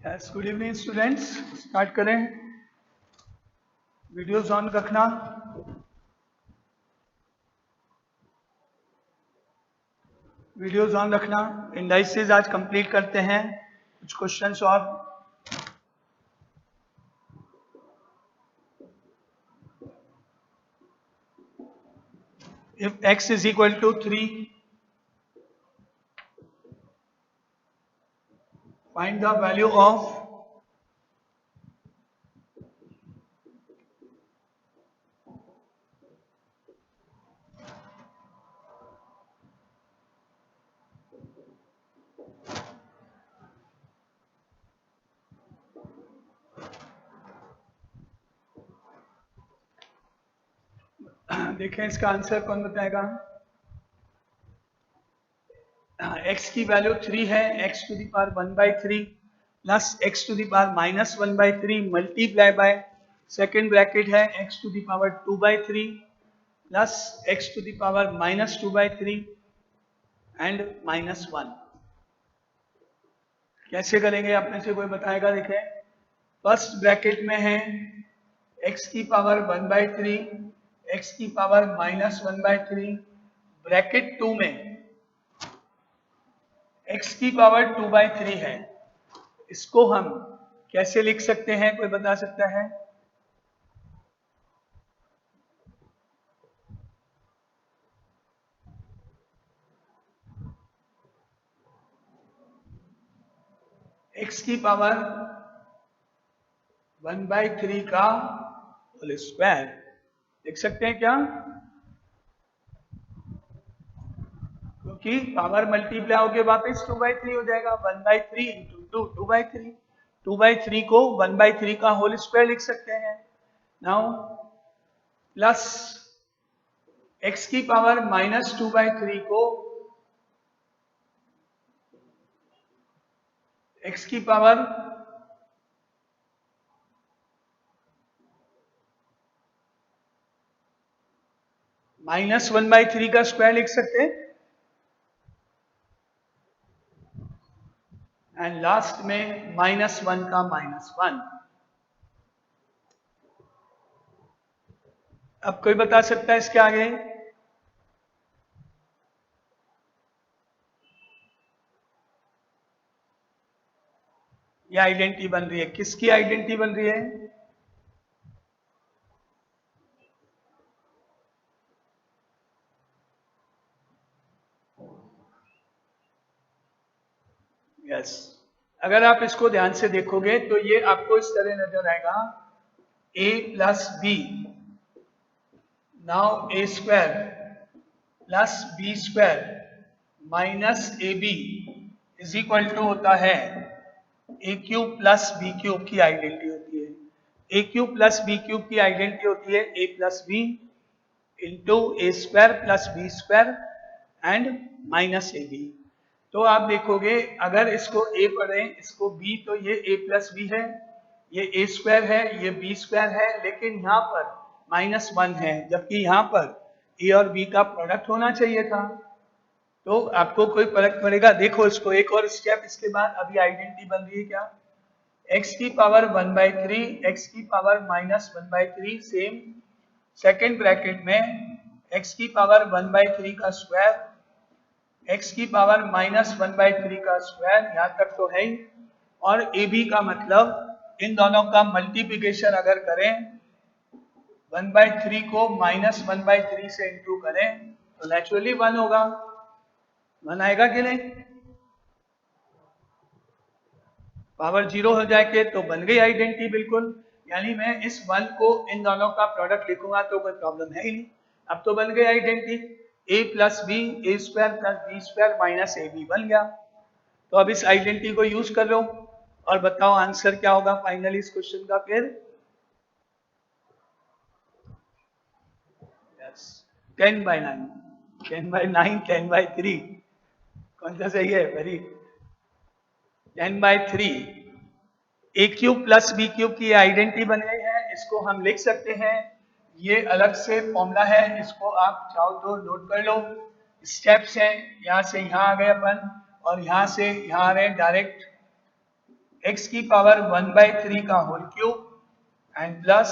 Yes, good evening students. Start करें। Videos on रखना। Videos on रखना। इंडाइसेस आज कंप्लीट करते हैं। कुछ क्वेश्चंस और। If x is equal to 3, find the value of देखें इसका आंसर कौन बताएगा। x की वैल्यू 3 है। x to the power 1/3 plus x to the power -1/3 multiply by second bracket है x to the power 2/3 plus x to the power -2/3 and -1। कैसे करेंगे आप में से कोई बताएगा। देखें, फर्स्ट ब्रैकेट में है x की पावर 1/3, x की पावर -1/3, ब्रैकेट 2 में x की पावर 2/3 है। इसको हम कैसे लिख सकते हैं, कोई बता सकता है। x की पावर 1/3 का होल स्क्वायर लिख सकते हैं क्या, क्योंकि पावर मल्टीप्लाई होके वापस 2/3 हो जाएगा। 1/3 इंटू 2 2/3, 2/3 को 1/3 का होल स्क्वायर लिख सकते हैं। नाउ प्लस x की पावर -2/3 को x की पावर -1/3 का स्क्वायर लिख सकते हैं। एंड लास्ट में -1 का -1। अब कोई बता सकता है इसके आगे। ये आइडेंटिटी बन रही है, किसकी आइडेंटिटी बन रही है। यस, अगर आप इसको ध्यान से देखोगे तो ये आपको इस तरह नजर आएगा। a plus B, now a square plus B square minus A B is equal to होता है A cube plus B cube की आइडेंटिटी होती है। A cube plus B cube की आइडेंटिटी होती है A plus B into A square plus B square and minus A B. तो आप देखोगे अगर इसको a पढ़ें इसको b, तो ये a प्लस बी है, ये a स्क्वायर है, ये b स्क्वायर है, लेकिन यहाँ पर -1 है, जबकि यहाँ पर a और b का प्रोडक्ट होना चाहिए था। तो आपको कोई फर्क पड़ेगा। देखो इसको एक और स्टेप इसके बाद। अभी आइडेंटिटी बन रही है क्या, x की पावर 1/3, x की पावर -1/3 सेम सेकेंड ब्रैकेट में x की पावर 1/3 का स्क्वायर, x की पावर -1/3 का स्क्वायर, यहाँ तक तो है ही। और ab का मतलब इन दोनों का मल्टीप्लिकेशन अगर करें 1/3 को -1/3 से इंटू करें तो नेचुरली 1 होगा। 1 आएगा कि नहीं। पावर 0 हो जाएगा तो बन गई आइडेंटिटी बिल्कुल। यानी मैं इस 1 को इन दोनों का प्रोडक्ट लिखूंगा तो कोई प्रॉब्लम है ही नहीं। अब तो बन गई identity a plus B, A square plus B square minus A B बन गया। तो अब इस आइडेंटिटी को यूज कर लो और बताओ आंसर क्या होगा फाइनली इस क्वेश्चन का। फिर 10/9, 10/9, 10/3 कौन सा सही है। वेरी 10/3 ए क्यूब प्लस बी क्यूब की आइडेंटिटी बन गई है। इसको हम लिख सकते हैं, ये अलग से फॉर्मूला है, इसको आप चाहो तो नोट कर लो। स्टेप्स हैं, यहाँ से यहाँ आ गए अपन और यहाँ से यहाँ आ रहे डायरेक्ट। x की पावर 1/3 का whole cube and plus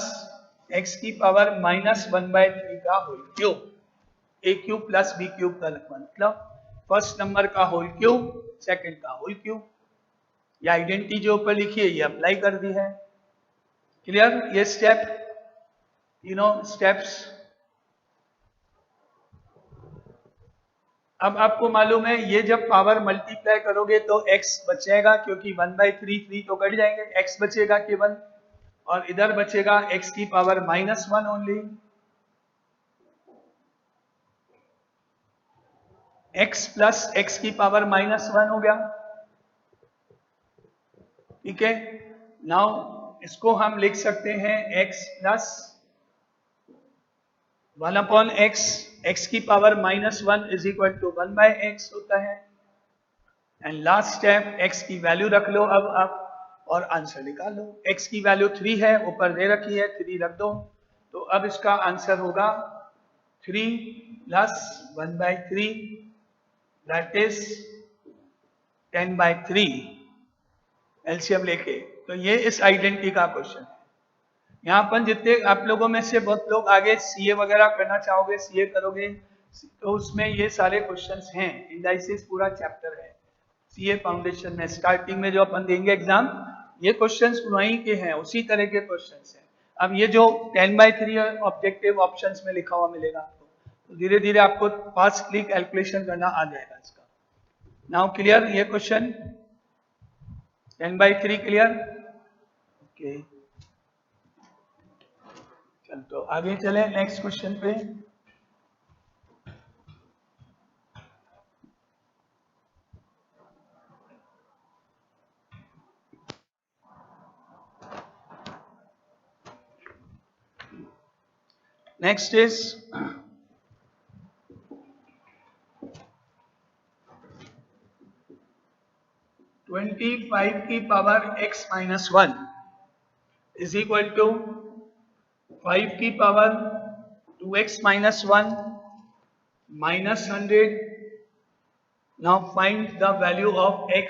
x की पावर -1/3 का whole cube. A cube plus B cube का मतलब फर्स्ट नंबर का होल क्यूब, सेकंड का होल क्यूब। ये आइडेंटिटी जो ऊपर लिखी है ये अप्लाई कर दी है। क्लियर? ये स्टेप, स्टेप्स। अब आपको मालूम है ये जब पावर मल्टीप्लाई करोगे तो x बचेगा, क्योंकि 1/3 3 तो कट जाएंगे, x बचेगा केवल, और इधर बचेगा x की power -1 only. x plus x की पावर -1 हो गया। ठीक है, नाउ इसको हम लिख सकते हैं x प्लस 1/x, x की power -1 is equal to 1/x होता है। एंड लास्ट स्टेप, x की वैल्यू रख लो अब आप और आंसर निकाल लो। x की वैल्यू 3 है, ऊपर दे रखी है, 3 रख दो। तो अब इसका आंसर होगा 3 प्लस 1/3 दैट इज 10/3 एलसीएम लेके। तो ये इस आइडेंटिटी का क्वेश्चन है। यहाँ पर जितने आप लोगों में से बहुत लोग आगे सीए वगैरह करना चाहोगे, सीए करोगे, तो उसमें ये सारे क्वेश्चंस हैं। इंडाइसिस पूरा चैप्टर है सीए फाउंडेशन में। स्टार्टिंग में जो अपन देंगे एग्जाम, ये क्वेश्चंस वहीं के हैं, उसी तरह के क्वेश्चंस हैं। अब ये जो 10/3 ऑब्जेक्टिव ऑप्शंस में लिखा हुआ मिलेगा आपको, तो धीरे धीरे आपको फास्ट क्लिक कैलकुलेशन करना आ जाएगा इसका। नाउ क्लियर ये क्वेश्चन 10/3 क्लियर? ओके, चल तो आगे चले नेक्स्ट क्वेश्चन पे। नेक्स्ट इज 25 की power x - 1 is equal to 5 की power 2x - 1 -100। Now find the value of x।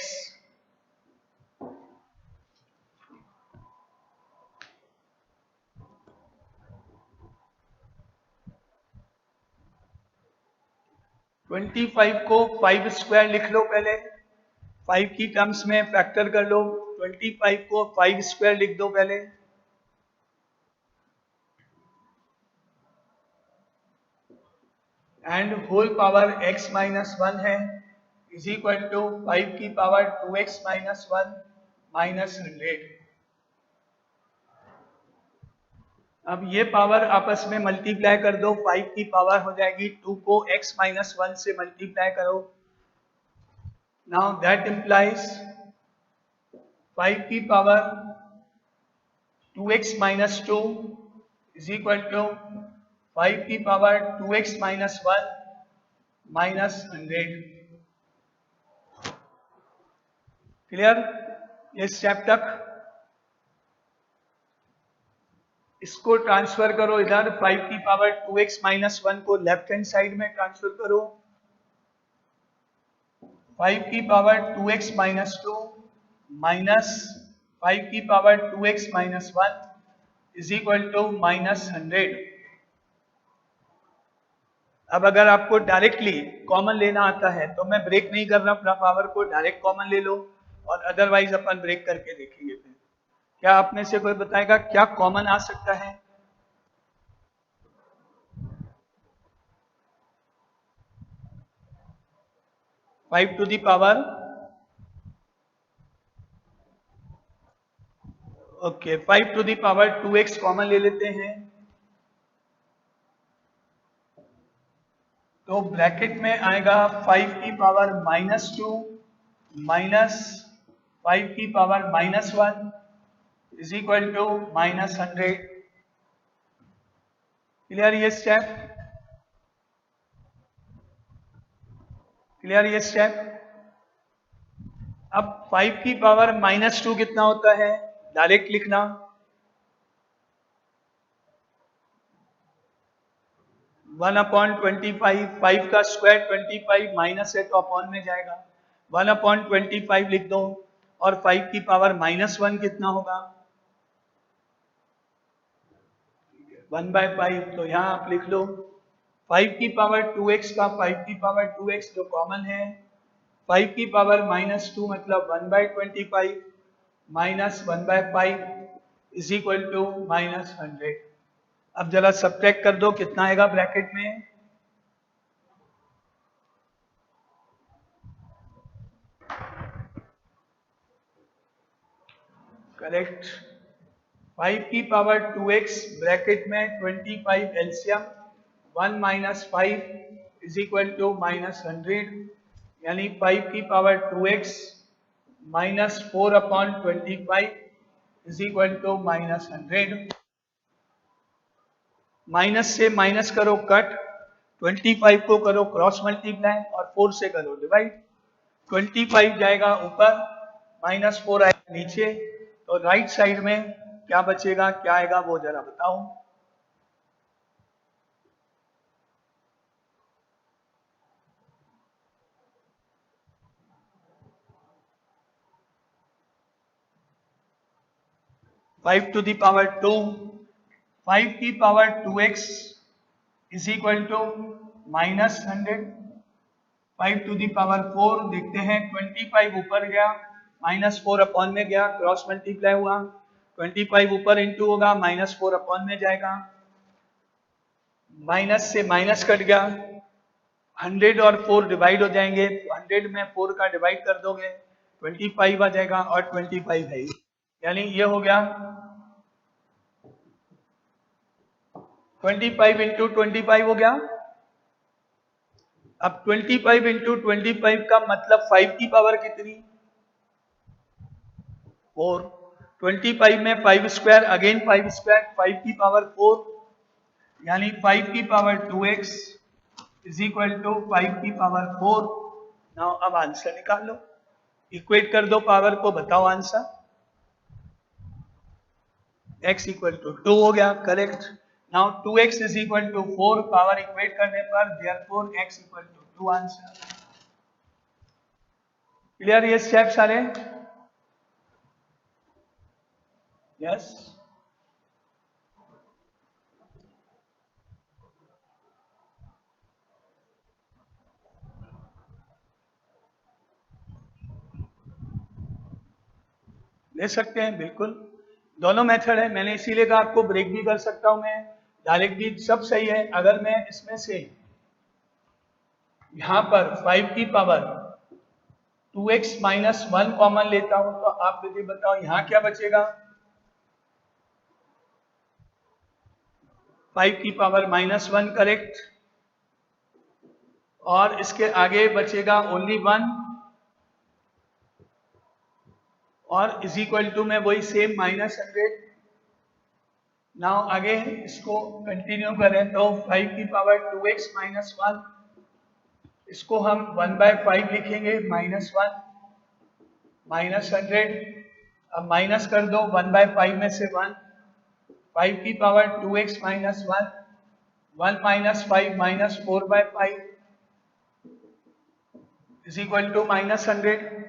को 5 स्क्वायर लिख लो पहले, 5 की टर्म्स में फैक्टर कर लो। 25 को 5 स्क्वायर लिख दो पहले, एंड होल पावर x - 1 है इज इक्वल टू 5 की पावर 2x - 1 -100। अब ये पावर आपस में मल्टीप्लाई कर दो, 5 की पावर हो जाएगी 2 को x - 1 से मल्टीप्लाई करो। नाउ दैट इम्प्लाइज 5 की power 2x - 2 is equal to 5 की पावर 2x - 1 -100। क्लियर ये स्टेप तक? इसको ट्रांसफर करो इधर, 5 की पावर 2x - 1 को लेफ्ट हैंड साइड में ट्रांसफर करो। 5 की पावर 2x - 2 माइनस 5 की power 2x - 1 is equal to -100। अब अगर आपको डायरेक्टली कॉमन लेना आता है तो मैं ब्रेक नहीं कर रहा, अपना पावर को डायरेक्ट कॉमन ले लो, और अदरवाइज अपन ब्रेक करके देखेंगे। फिर क्या आप में से कोई बताएगा क्या कॉमन आ सकता है? Five to the power, okay, 5 to the power 2x common ले लेते हैं, तो ब्रैकेट में आएगा 5 की पावर -2 माइनस 5 की power -1 is equal to -100। Clear ये स्टेप? क्लियर ये स्टेप? अब 5 की पावर -2 कितना होता है, डायरेक्ट लिखना, 1/25, 5 का स्क्वायर 25 माइनस है तो अपॉन में जाएगा, 1/25 लिख दो। और 5 की पावर -1 कितना होगा? 1/5। तो यहाँ आप लिख लो 5 की पावर 2x का 5 की पावर 2x जो कॉमन है, 5 की पावर -2 मतलब 1/25 -1/5 इज इक्वल टू -100। अब जरा सब्ट्रैक्ट कर दो, कितना आएगा ब्रैकेट में? करेक्ट। 5 की पावर 2x ब्रैकेट में 25 L C M 1 minus 5 is equal to -100, यानी 5 की power 2x -4/25 is equal to -100। Minus से माइनस करो कट, 25 को करो क्रॉस मल्टीप्लाई और 4 से करो डिवाइड। 25 जाएगा ऊपर, -4 आएगा नीचे, तो राइट साइड में क्या बचेगा, क्या आएगा वो जरा बताओ। फाइव टू द पावर 2, 5 की power 2x is equal to -100। 5 to the power 4 देखते हैं, 25 ऊपर गया, -4 अपॉन में गया, क्रॉस मल्टीप्लाई हुआ, 25 ऊपर इंटू होगा, -4 अपॉन में जाएगा, माइनस से माइनस कट गया, 100 और 4 डिवाइड हो जाएंगे, 100 में 4 का डिवाइड कर दोगे 25 आ जाएगा और 25 है, यानी ये हो गया 25 इंटू 25 हो गया। अब 25 इंटू 25 का मतलब 5 की पावर कितनी? 4। 25 में 5 स्क्वायर, अगेन 5 स्क्वायर, 5 की पावर 4, यानी 5 की power 2x is equal to 5 की पावर 4। नाउ अब आंसर निकाल लो, इक्वेट कर दो पावर को, बताओ आंसर। x इक्वल टू 2 हो गया, correct. Now 2x is equal to 4, power equate करने पर therefore x equal to 2 answer. Clear ये स्टेप सारे? यस। ले सकते हैं बिल्कुल, दोनों मेथड है, मैंने इसीलिए कहा आपको ब्रेक भी कर सकता हूं मैं, डायरेक्ट भी, सब सही है। अगर मैं इसमें से यहां पर 5 की पावर 2x माइनस 1 कॉमन लेता हूं तो आप मुझे बताओ यहां क्या बचेगा? 5 की पावर -1, करेक्ट, और इसके आगे बचेगा ओनली 1 और इज इक्वल टू में वही सेम -100। नाउ आगे इसको कंटिन्यू करें तो 5 की पावर 2x माइनस 1, इसको हम 1/5 लिखेंगे, -1 -100। अब माइनस कर दो 1/5 में से 1, 5 की पावर 2x माइनस 1, 1 माइनस 5 -4/5 इज इक्वल टू -100।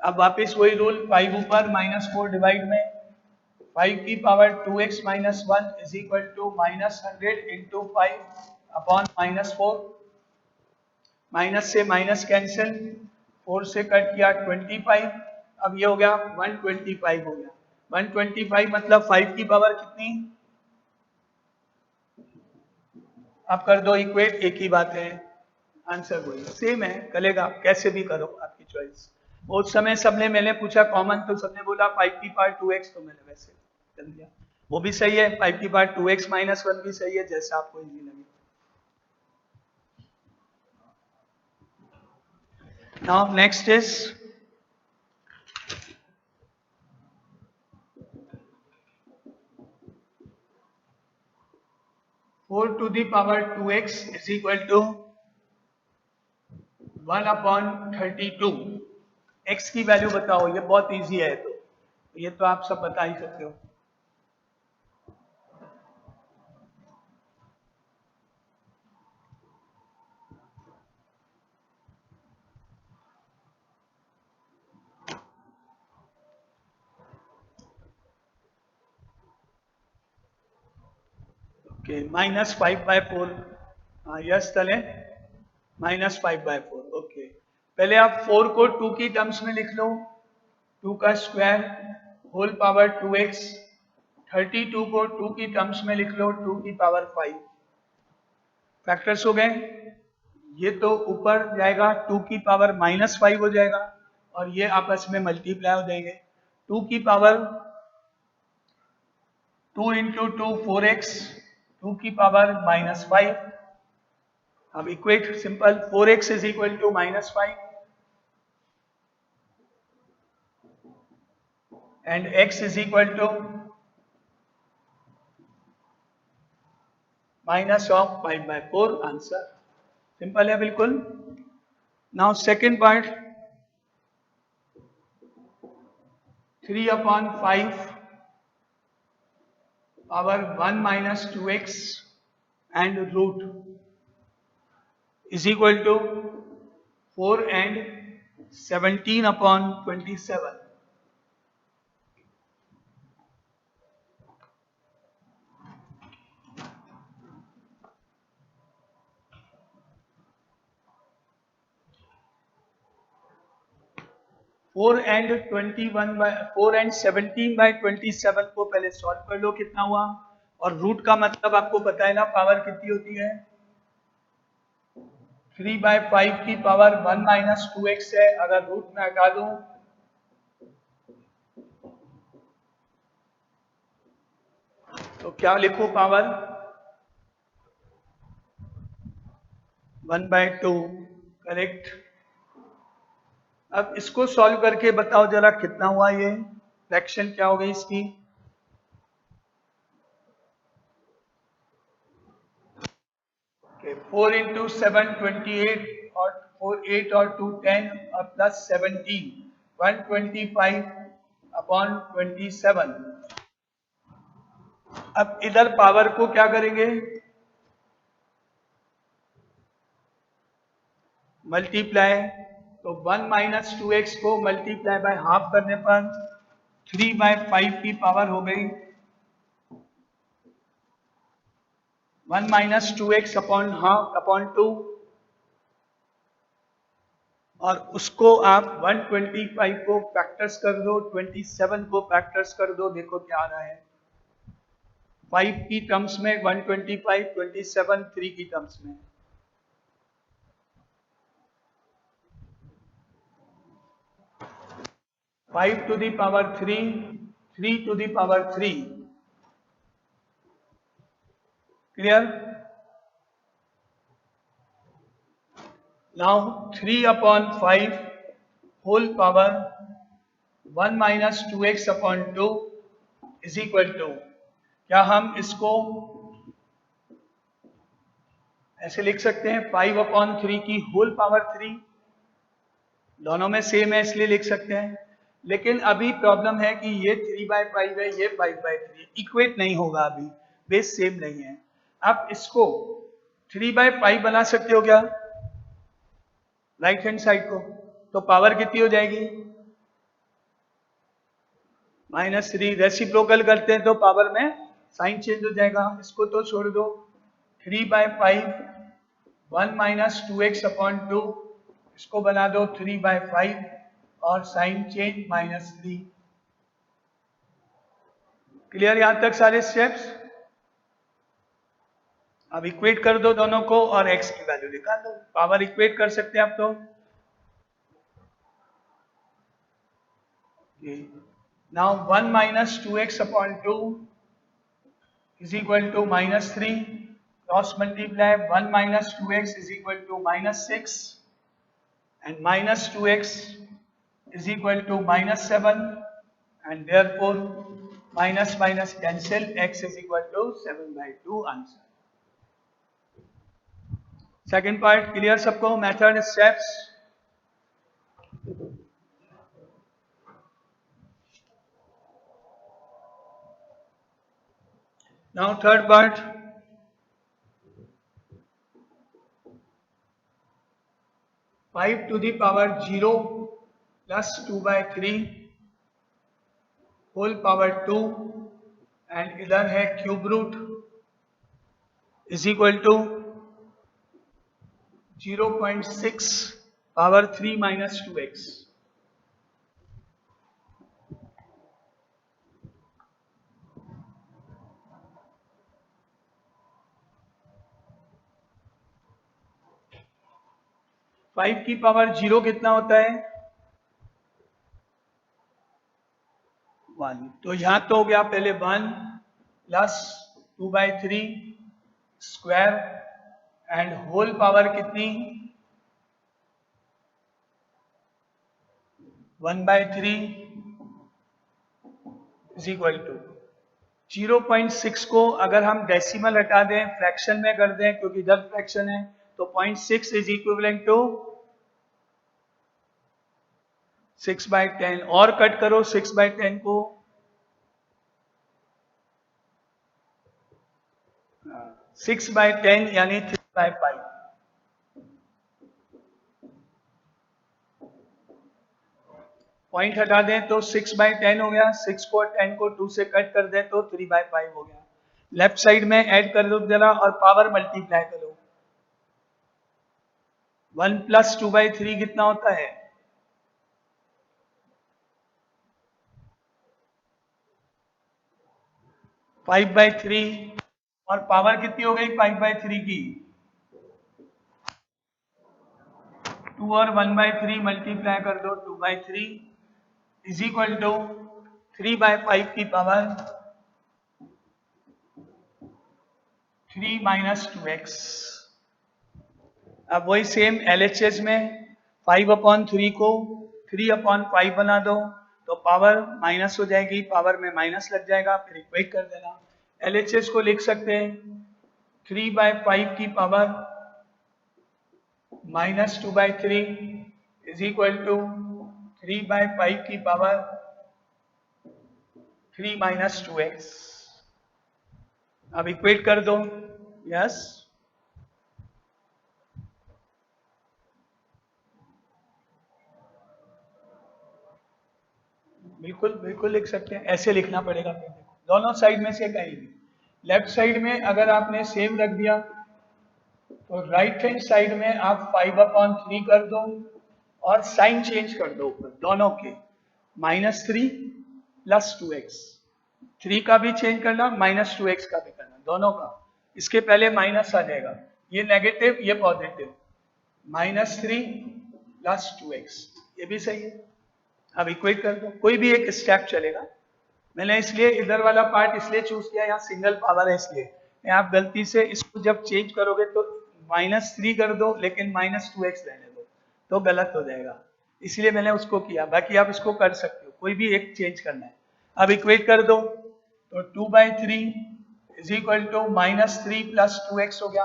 अब वापस वही रूल, 5 ऊपर -4 डिवाइड में, 5 की पावर 2x माइनस 1 is equal to -100 into 5 upon -4, minus से माइनस कैंसिल, 4 से कट किया 25, अब ये हो गया 125 हो गया। 125 मतलब 5 की पावर कितनी? आप कर दो इक्वेट, एक ही बात है, आंसर वही सेम है, चलेगा, कैसे भी करो, आपकी चॉइस। उस समय सबने, मैंने पूछा कॉमन तो सबने बोला 5 की पावर 2x, तो मैंने वैसे कर दिया, वो भी सही है, 5 की पावर 2x माइनस 1 भी सही है, जैसा आपको इजी लगे। Now next is 4 to the power 2x is equal to 1/32। x की वैल्यू बताओ, ये बहुत इजी है, तो ये तो आप सब बता ही सकते हो। ओके -5/4 यस तले -5/4 ओके। पहले आप 4 को 2 की टर्म्स में लिख लो, 2 का स्क्वायर होल पावर 2x, 32 को 2 की टर्म्स में लिख लो 2 की पावर 5। फैक्टर्स हो गए, ये तो ऊपर जाएगा 2 की पावर -5 हो जाएगा और ये आपस में मल्टीप्लाई हो जाएंगे। 2 की पावर 2 इंटू 2 4x, 2 की पावर -5। अब equate simple, 4x is equal to -5 and x is equal to -5/4 answer. Simple है बिल्कुल। Now second part, 3/5 power 1 - 2x and root is equal to 4 and 17/27। 4 and 17/27 को पहले सॉल्व कर लो कितना हुआ, और रूट का मतलब आपको पता है ना पावर कितनी होती है, 3/5 की पावर 1 - 2x है। अगर रूट में हटा दूं तो क्या लिखो, पावर 1/2, करेक्ट। अब इसको सॉल्व करके बताओ जरा कितना हुआ, ये फ्रैक्शन क्या हो गई इसकी। okay, 4 इंटू 7 28 और 4 8 और 2 10 और प्लस 17 125/27। अब इधर पावर को क्या करेंगे, मल्टीप्लाई। तो 1 - 2x को मल्टीप्लाई बाय हाफ करने पर 3/5 की पावर हो गई 1 - 2x अपॉन हाफ अपॉन 2, और उसको आप 125 को फैक्टर्स कर दो, 27 को फैक्टर्स कर दो, देखो क्या आ रहा है। 5 की टर्म्स में 125, 27 3 की टर्म्स में। Five to the power 3, 3 to the power 3। Clear. Now 3/5 whole power 1 - 2x upon 2 is equal to, क्या हम इसको ऐसे लिख सकते हैं 5/3 की होल पावर 3, दोनों में सेम है इसलिए लिख सकते हैं। लेकिन अभी प्रॉब्लम है कि ये 3/5 है, ये 5/3, इक्वेट नहीं होगा, अभी बेस सेम नहीं है। आप इसको 3/5 बना सकते हो क्या, राइट हैंड साइड को, तो पावर कितनी हो जाएगी -3। रेसिप्रोकल करते हैं तो पावर में साइन चेंज हो जाएगा, इसको तो छोड़ दो। 3/5 1 - 2x अपॉन 2, इसको बना दो 3/5 और साइन चेंज -3। क्लियर यहां तक सारे स्टेप्स। अब इक्वेट कर दो दोनों को और x की वैल्यू निकाल दो, पावर इक्वेट कर सकते हैं आप तो। Now 1 - 2x upon 2 is equal to -3, cross multiply 1 - 2x is equal to -6 and -2x is equal to -7, and therefore minus minus cancel, x is equal to 7/2 answer. Second part clear सबको, method steps. Now third part, 5 to the power 0 plus 2/3 whole power 2 and इधर है cube root is equal to 0.6 power 3 minus 2x। Five की power 0 कितना होता है? 1। तो यहां तो हो गया पहले 1 plus 2/3 square and whole power कितनी? 1/3 इज इक्वल टू 0.6 को अगर हम डेसिमल हटा दें, फ्रैक्शन में कर दें, क्योंकि इधर फ्रैक्शन है, तो 0.6 इज इक्विवेलेंट टू 6/10। और कट करो 6/10 को, 6/10 यानी 3/5। पॉइंट हटा दें तो 6/10 हो गया। 6 को 10 को 2 से कट कर दें तो 3/5 हो गया। लेफ्ट साइड में ऐड कर दो जरा और पावर मल्टीप्लाई करो। 1 प्लस 2/3 कितना होता है? 5/3। और पावर कितनी हो गई 5/3 की? 2 और 1/3 मल्टीप्लाई कर दो, 2/3 इज इक्वल टू 3/5 की पावर 3 माइनस 2x। अब वही सेम LHS में 5/3 को 3/5 बना दो तो पावर माइनस हो जाएगी, पावर में माइनस लग जाएगा, फिर इक्वेट कर देना। LHS को लिख सकते हैं 3/5 की power minus 2/3 is equal to 3/5 की पावर 3 माइनस 2x। अब इक्वेट कर दो। यस, बिल्कुल बिल्कुल लिख सकते हैं, ऐसे लिखना पड़ेगा। फिर देखो दोनों साइड में से कहीं भी, लेफ्ट साइड में अगर आपने सेम रख दिया तो राइट हैंड साइड में आप 5/3 कर दो और साइन चेंज कर दो ऊपर दोनों के, -3 प्लस 2x। 3 का भी चेंज करना, -2x का भी करना, दोनों का। इसके पहले माइनस आ जाएगा, ये नेगेटिव ये पॉजिटिव, -3 प्लस 2x, ये भी सही है। अब इक्वेट कर दो, कोई भी एक स्टेप चलेगा। मैंने इसलिए इधर वाला पार्ट इसलिए चूज किया, यहाँ सिंगल पावर है इसलिए। आप गलती से इसको जब चेंज करोगे तो -3 कर दो लेकिन -2x रहने दो तो गलत हो जाएगा, इसलिए मैंने उसको किया। बाकी आप इसको कर सकते हो, कोई भी एक चेंज करना है। अब इक्वेट कर दो तो 2/3 is equal to -3 plus 2x हो गया,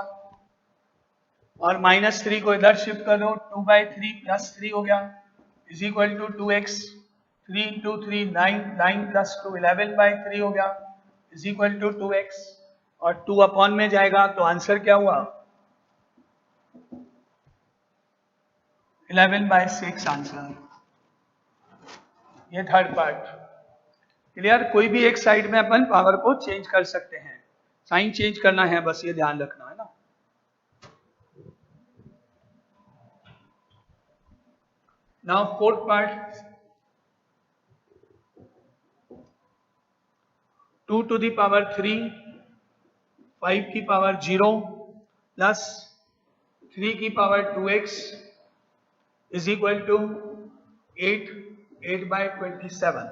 और -3 को इधर शिफ्ट कर दो, 2/3 प्लस 3 हो गया is equal to 2x। 3 into 3 9, 9 plus 2 11/3 हो गया इज इक्वल टू 2x। और 2 अपॉन में जाएगा तो आंसर क्या हुआ? 11/6 आंसर। ये थर्ड पार्ट क्लियर। कोई भी एक साइड में अपन पावर को चेंज कर सकते हैं, साइन चेंज करना है, बस ये ध्यान रखना है ना। Now fourth part, 2 to the power 3, 5 की पावर 0 प्लस 3 की power 2x is equal to 8/27।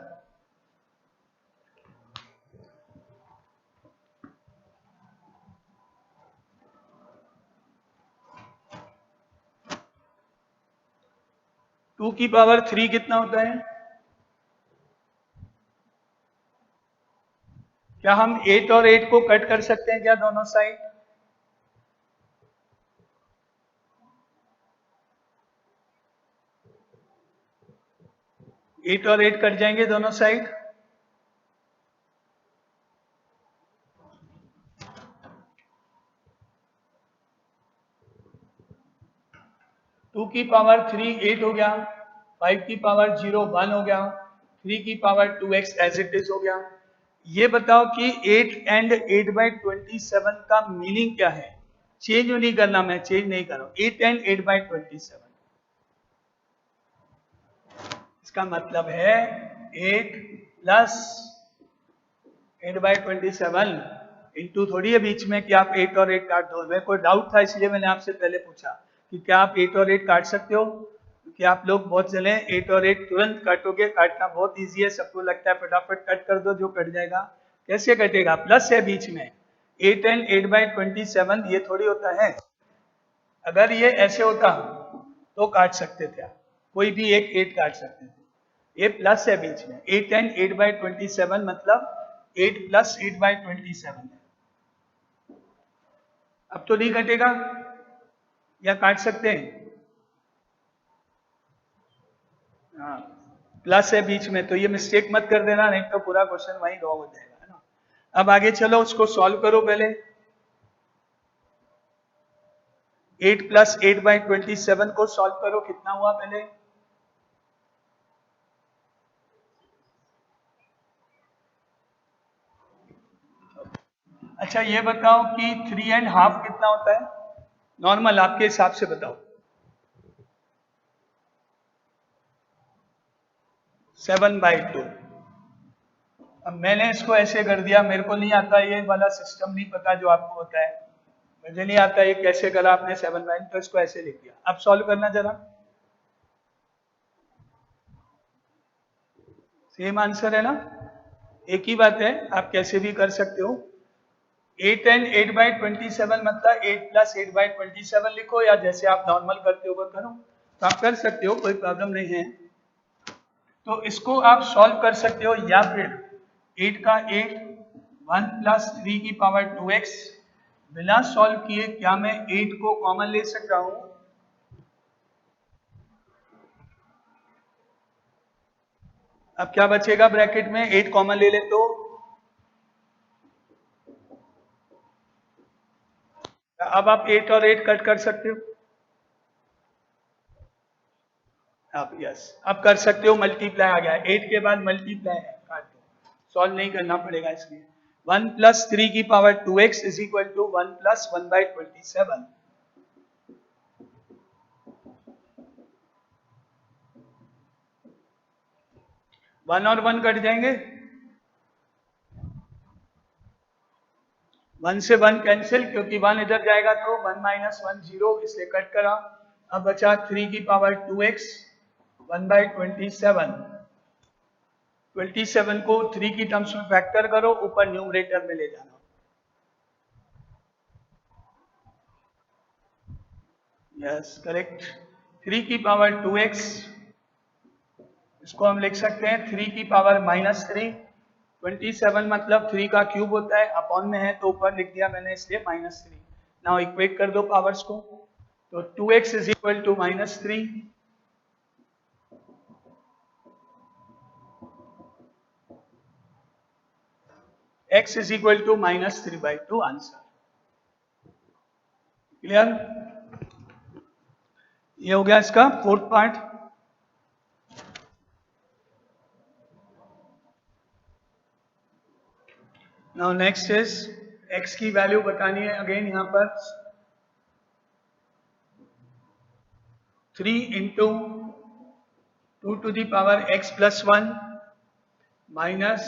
2 की पावर 3 कितना होता है? क्या हम 8 और 8 को कट कर सकते हैं क्या दोनों साइड? एट और 8 कट जाएंगे दोनों साइड। टू की पावर 3 8 हो गया, 5 की पावर 0 1 हो गया, 3 की power 2x as it is हो गया। ये बताओ कि 8 एंड 8/27 का मीनिंग क्या है? चेंज नहीं करना, मैं चेंज नहीं कर रहा हूं। 8 एंड 8/27 इसका मतलब है 8 प्लस 8/27 इंटू थोड़ी है बीच में कि आप 8 और 8 काट दो। मेरे को डाउट था इसलिए मैंने आपसे पहले पूछा कि क्या आप 8 और 8 काट सकते हो, क्योंकि आप लोग बहुत जने 8 और 8 तुरंत काटोगे। काटना बहुत इजी है, सबको लगता है फटाफट कट कर दो जो कट जाएगा। कैसे कटेगा? प्लस है बीच में। 8 एंड 8/27 ये थोड़ी होता है। अगर ये ऐसे होता तो काट सकते थे आप, कोई भी एक 8 काट सकते थे। ये प्लस है बीच में। 8 एंड 8/27 मतलब 8 प्लस 8/27 है। अब तो नहीं कटेगा या काट सकते हैं? हाँ, प्लस है बीच में, तो ये मिस्टेक मत कर देना, नहीं तो पूरा क्वेश्चन वही रॉन्ग हो जाएगा, है ना। अब आगे चलो, उसको सॉल्व करो पहले। 8 प्लस 8/27 को सॉल्व करो, कितना हुआ पहले? अच्छा ये बताओ कि 3.5 कितना होता है? नॉर्मल आपके हिसाब से बताओ। 7/2। अब मैंने इसको ऐसे कर दिया, मेरे को नहीं आता ये वाला सिस्टम, नहीं पता जो आपको होता है। मुझे नहीं आता ये कैसे करा आपने 7/, तो इसको ऐसे लिख दिया। अब सॉल्व करना जरा। सेम आंसर है ना, एक ही बात है, आप कैसे भी कर सकते हो। 8 एंड 8/27 मतलब 8 प्लस 8/27 लिखो, या जैसे आप नॉर्मल करते हो वो करो, तो आप कर सकते हो, कोई प्रॉब्लम नहीं है। तो इसको आप सॉल्व कर सकते हो, या फिर 8 का 8 1 प्लस 3 की पावर 2x। बिना सॉल्व किए क्या मैं 8 को कॉमन ले सकता हूं? अब क्या बचेगा ब्रैकेट में? 8 कॉमन ले ले तो अब आप 8 और 8 कट कर सकते हो। आप यस, अब कर सकते हो। मल्टीप्लाई आ गया, 8 के बाद मल्टीप्लाई है, काट दो, सॉल्व नहीं करना पड़ेगा इसलिए। 1 प्लस 3 की power 2x is equal to 1 plus 1/27। 1 और 1 कट जाएंगे, 1 से 1 कैंसिल, क्योंकि 1 इधर जाएगा तो 1 माइनस 1 0, इसलिए कट करा। अब बचा 3 की पावर 2x 1/27। 27 को 3 की टर्म्स में फैक्टर करो, ऊपर न्यूमरेटर में ले जाना। Yes correct. 3 की पावर 2x, इसको हम लिख सकते हैं 3 की पावर -3। 27 मतलब 3 का क्यूब होता है, अपॉन में है तो ऊपर लिख दिया मैंने, इसलिए -3। नाउ इक्वेट कर दो पावर्स को, तो 2x is equal to -3, x is equal to -3/2 answer. Clear? ये हो गया इसका fourth part. Now next is x की वैल्यू बतानी है अगेन यहाँ पर। 3 into 2 to the power x plus 1 minus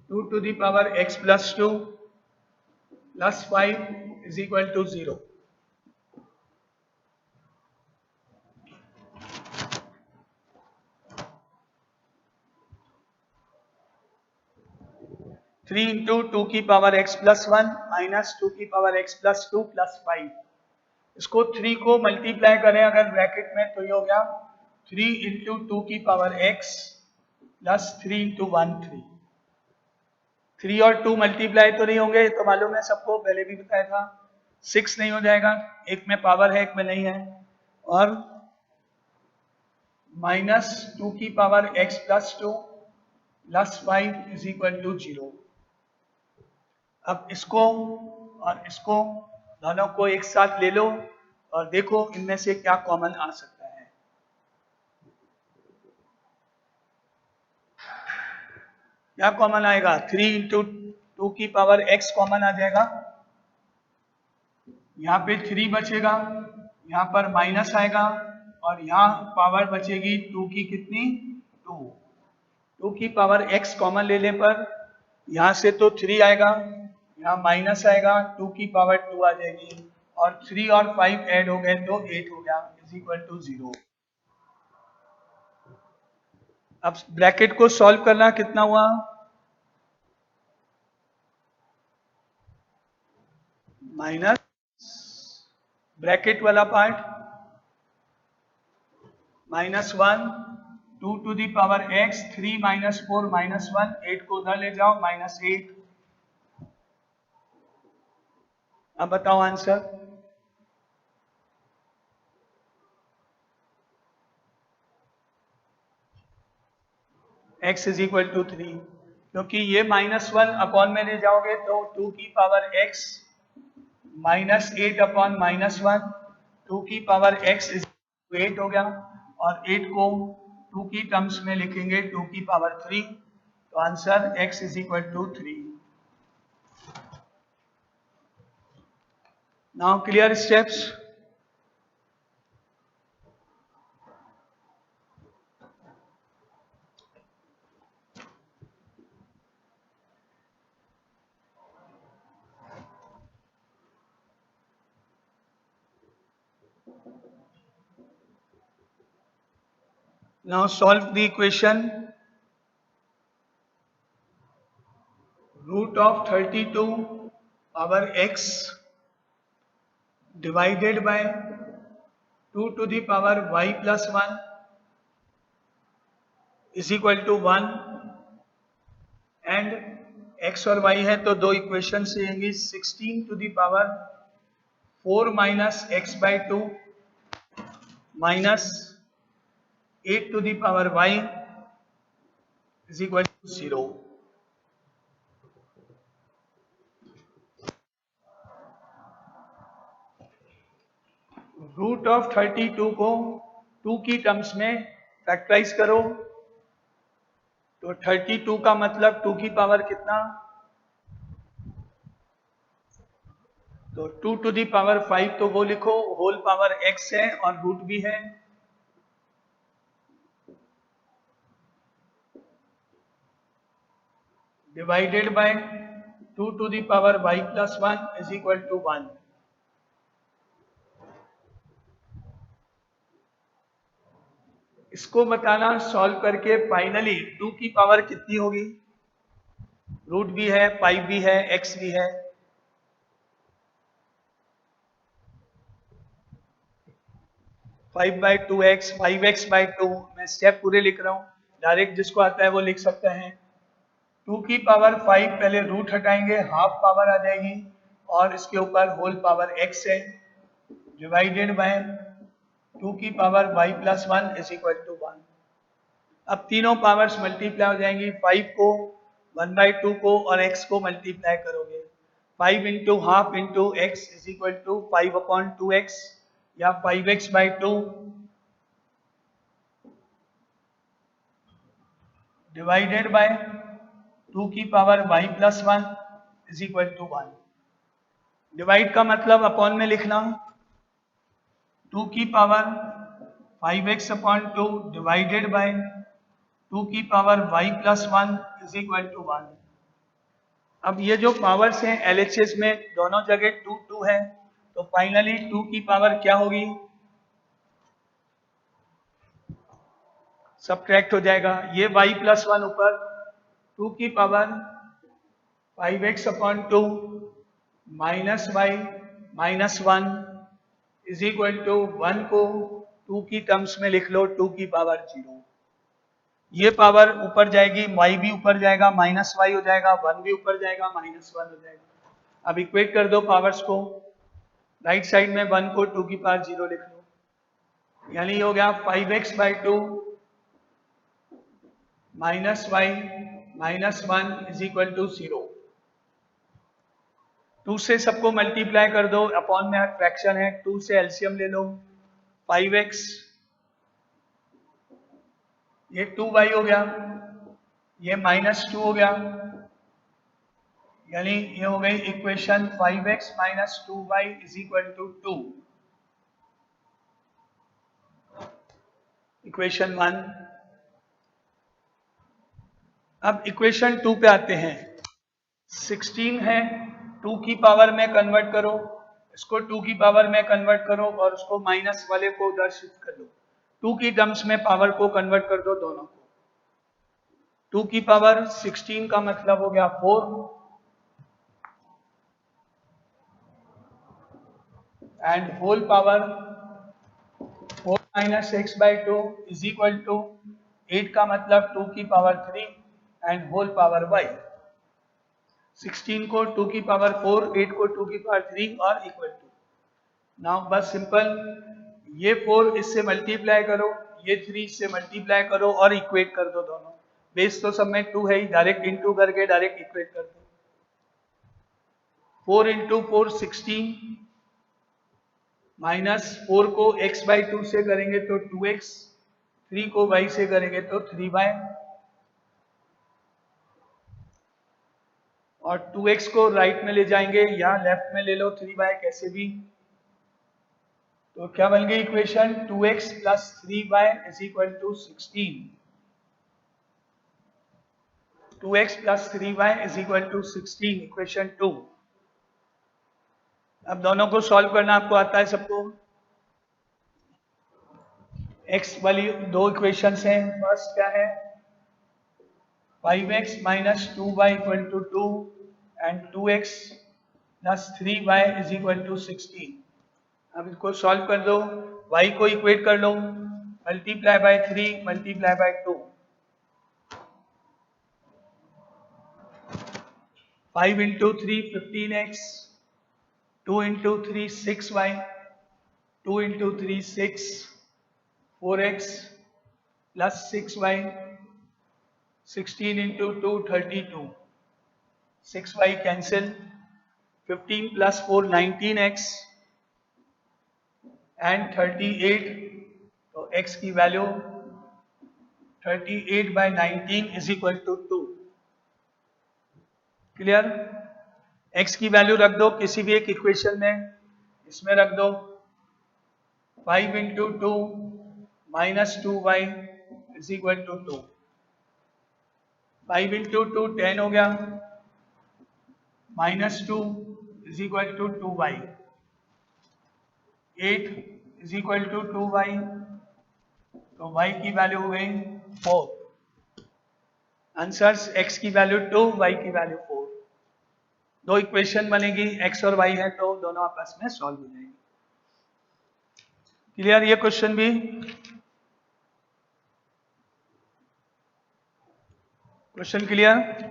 2 to the power x plus 2 plus 5 is equal to 0। 3 into 2 की पावर x प्लस 1 माइनस 2 की पावर x प्लस 2 प्लस 5। इसको 3 को मल्टीप्लाई करें अगर ब्रैकेट में, तो ये हो गया 3 इंटू 2 की पावर x प्लस 3 इंटू 1 3। 3 और 2 मल्टीप्लाई तो नहीं होंगे, ये तो मालूम है सबको, पहले भी बताया था। 6 नहीं हो जाएगा, एक में पावर है एक में नहीं है। और -2 की power x plus 2 plus 5 is equal to 0। अब इसको और इसको दोनों को एक साथ ले लो और देखो इनमें से क्या कॉमन आ सकता है। क्या कॉमन आएगा? 3 इंटू 2 की पावर x कॉमन आ जाएगा, यहाँ पे 3 बचेगा, यहाँ पर माइनस आएगा और यहाँ पावर बचेगी 2 की कितनी? 2। 2 की पावर x कॉमन लेने पर यहाँ से तो 3 आएगा, यहाँ माइनस आएगा, 2 की पावर 2 आ जाएगी और 3 और 5 ऐड हो गए तो 8 हो गया, इज इक्वल टू 0। अब ब्रैकेट को सॉल्व करना, कितना हुआ? माइनस ब्रैकेट वाला part -1 2 to the power x 3 - 4 -1 8 को उधर ले जाओ -8। अब बताओ answer. x is equal to 3, क्योंकि ये -1 अपॉन में ले जाओगे तो 2 की पावर x -8 अपॉन -1 2 की पावर x इज 8 हो गया और 8 को 2 की टर्म्स में लिखेंगे 2 की पावर 3, तो answer x is equal to 3। Now clear steps? Now solve the equation. Root of 32 power x divided by 2 to the power y plus 1 is equal to 1 and x और y है तो दो equation से आएंगी। 16 to the power 4 minus x by 2 minus 8 to the power y is equal to 0। Root of 32 को 2 की terms में factorise करो तो 32 का मतलब 2 की पावर कितना? तो 2 टू दी पावर 5 तो वो लिखो, होल पावर x है और रूट भी है, divided by 2 to the power y plus 1 is equal to 1। इसको बताना सॉल्व करके फाइनली 2 की पावर कितनी होगी? रूट भी है, 5 भी है, x भी है, five by two x 5x/2। मैं स्टेप पूरे लिख रहा हूँ, डायरेक्ट जिसको आता है वो लिख सकता है। 2 की पावर 5 पहले रूट हटाएंगे, हाफ पावर आ जाएगी और इसके ऊपर होल पावर x है, डिवाइडेड बाय 2 की power y plus 1 is equal to 1। अब तीनों पावर्स मल्टीप्लाई हो जाएंगी, 5 को 1/2 को और x को मल्टीप्लाई करोगे, 5 into half into x is equal to 5/2x या 5x/2 डिवाइडेड बाय 2 की power y plus 1 is equal to 1। Divide का मतलब अपॉन में लिखना, 2 की पावर 5x/2 डिवाइडेड बाय 2 की power y plus 1 is equal to 1। अब ये जो पावर्स हैं LHS में दोनों जगह 2 2 है, तो फाइनली 2 की पावर क्या होगी? सब्ट्रैक्ट हो जाएगा, ये y प्लस 1 ऊपर 2 की power 5x/2 minus y minus 1 is equal to 1 को 2 की टर्म्स में लिख लो 2 की पावर 0। ये पावर ऊपर जाएगी, y भी ऊपर जाएगा, माइनस y हो जाएगा, 1 भी ऊपर जाएगा, माइनस 1 हो जाएगा। अब इक्वेट कर दो पावर्स को, राइट साइड में 1 को 2 की पावर 0 लिख लो, यानी हो गया 5x/2 minus y minus 1 is equal to 0। 2 से सबको मल्टीप्लाई कर दो, अपॉन में फ्रैक्शन है, 2 से एलसीएम ले लो, 5x ये 2y हो गया ये -2 हो गया, यानी ये हो गई इक्वेशन 5x - 2y = 2, इक्वेशन 1। अब इक्वेशन 2 पे आते हैं। 16 है, 2 की पावर में कन्वर्ट करो, इसको 2 की पावर में कन्वर्ट करो और उसको माइनस वाले को उधर शिफ्ट कर लो। 2 की टर्म्स में पावर को कन्वर्ट कर दो दोनों को। 2 की पावर 16 का मतलब हो गया 4 एंड होल पावर 4 - x/2 = 8 का मतलब 2 की power 3 and whole power y। 16 को 2 की पावर 4, 8 को 2 की पावर 3 और इक्वल टू। नाउ बस सिंपल, ये 4 इससे मल्टीप्लाई करो, ये 3 इससे मल्टीप्लाई करो और इक्वेट कर दो दोनों। बेस तो सब में 2 है ही, डायरेक्ट इनटू करके डायरेक्ट इक्वेट कर दो। 4 × 4 16 माइनस 4 को x/2 से करेंगे तो 2x, 3 को y से करेंगे तो 3y और 2x को राइट में ले जाएंगे या लेफ्ट में ले लो, 3y कैसे भी। तो क्या बन गई equation? 2x + 3y = 16। 2x + 3y = 16, equation 2। अब दोनों को सॉल्व करना आपको आता है सबको। x वाली दो इक्वेशंस हैं। फर्स्ट क्या है? 5x - 2y = 2 and 2x + 3y = 16। अब इसको सॉल्व कर दो, y को इक्वेट कर लो, multiply by 3 multiply by 2। 5 × 3 15x, 2 × 3 6y, 2 × 3 6, 4x + 6y, 16 × 2 32, 6y cancel, 15 + 4 19x and 38। तो x की वैल्यू 38/19 = 2। क्लियर? x की वैल्यू रख दो किसी भी एक इक्वेशन में, इसमें रख दो 5 × 2 - 2y = 2। 5 × 2 10 हो गया, -2 = 2y, 8 = 2y, तो y की वैल्यू हो गई 4। आंसर्स x की वैल्यू 2, y की वैल्यू 4। दो इक्वेशन बनेगी, x और y है तो दोनों आपस में सॉल्व हो जाएंगे। क्लियर ये क्वेश्चन भी? Question clear?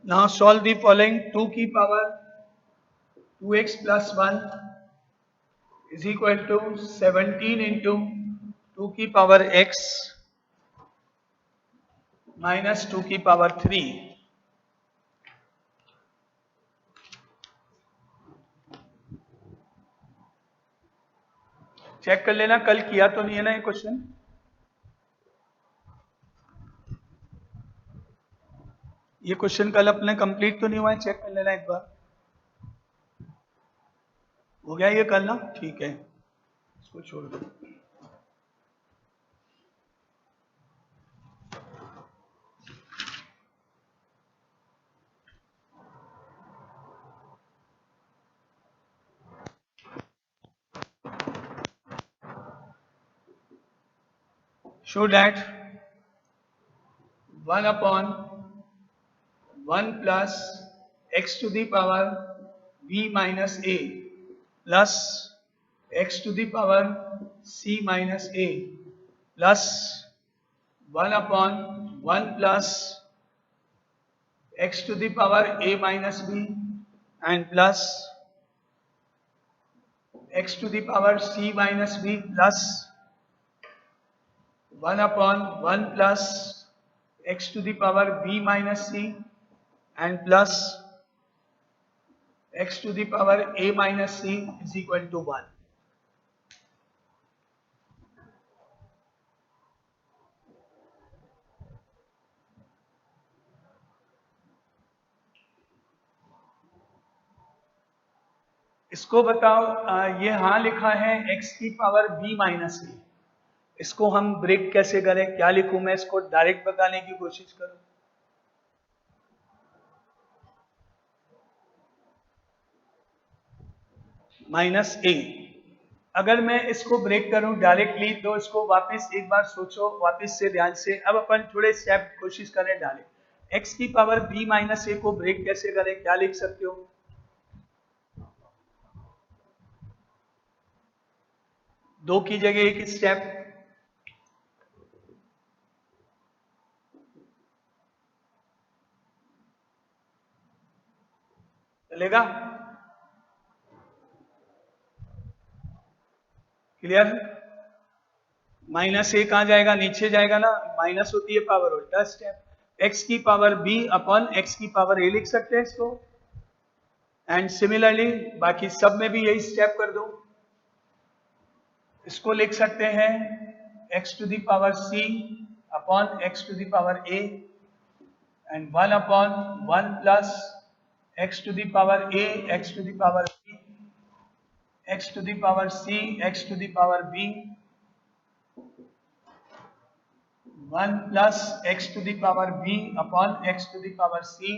Now solve the following. 2 की पावर 2x + 1 = 17 × 2 की पावर x - 2 की पावर 3। चेक कर लेना कल किया तो नहीं है ना ये क्वेश्चन। ये क्वेश्चन कल अपने कंप्लीट तो नहीं हुआ है, चेक कर लेना एक बार। हो गया ये कल ना? ठीक है, इसको छोड़ दो। Show that 1/1 plus x to the power b minus a plus x to the power c minus a plus 1/1 plus x to the power a minus b and plus x to the power c minus b plus 1/1 plus x to the power b minus c and plus x to the power a minus c is equal to 1। इसको बताओ, ये हाँ लिखा है x की power b minus c। इसको हम break कैसे करें? क्या लिखूं मैं? इसको डायरेक्ट बताने की कोशिश करूं। Minus a। अगर मैं इसको ब्रेक करूं डायरेक्टली तो इसको वापस एक बार सोचो, वापस से ध्यान से। अब अपन थोड़े स्टेप कोशिश करें डायरेक्ट। x की पावर b माइनस a को ब्रेक कैसे करें? क्या लिख सकते हो? दो की जगह एक स्टेप चलेगा? क्लियर? माइनस ए कहां जाएगा? नीचे जाएगा ना, माइनस होती है पावर, उल्टा स्टेप। x की पावर b अपॉन x की पावर a लिख सकते हैं इसको। एंड सिमिलरली बाकी सब में भी यही स्टेप कर दो। इसको लिख सकते हैं x to the power c upon x to the power a and 1/1 plus x to the power a x to the power b x to the power c x to the power b 1 plus x to the power b upon x to the power c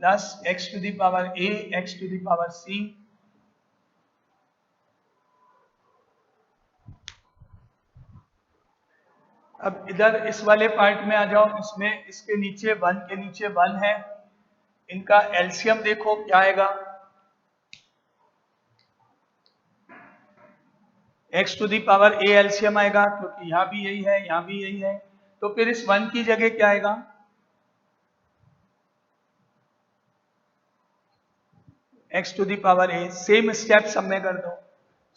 plus x to the power a x to the power c। अब इधर इस वाले part में आ जाओ। इसमें इसके नीचे 1 के नीचे 1 है, इनका एलसीएम देखो क्या आएगा। x to the power a LCM आएगा, क्योंकि यहां भी यही है, यहां भी यही है। तो फिर इस 1 की जगह क्या आएगा? x to the power a। Same step सब में कर दो,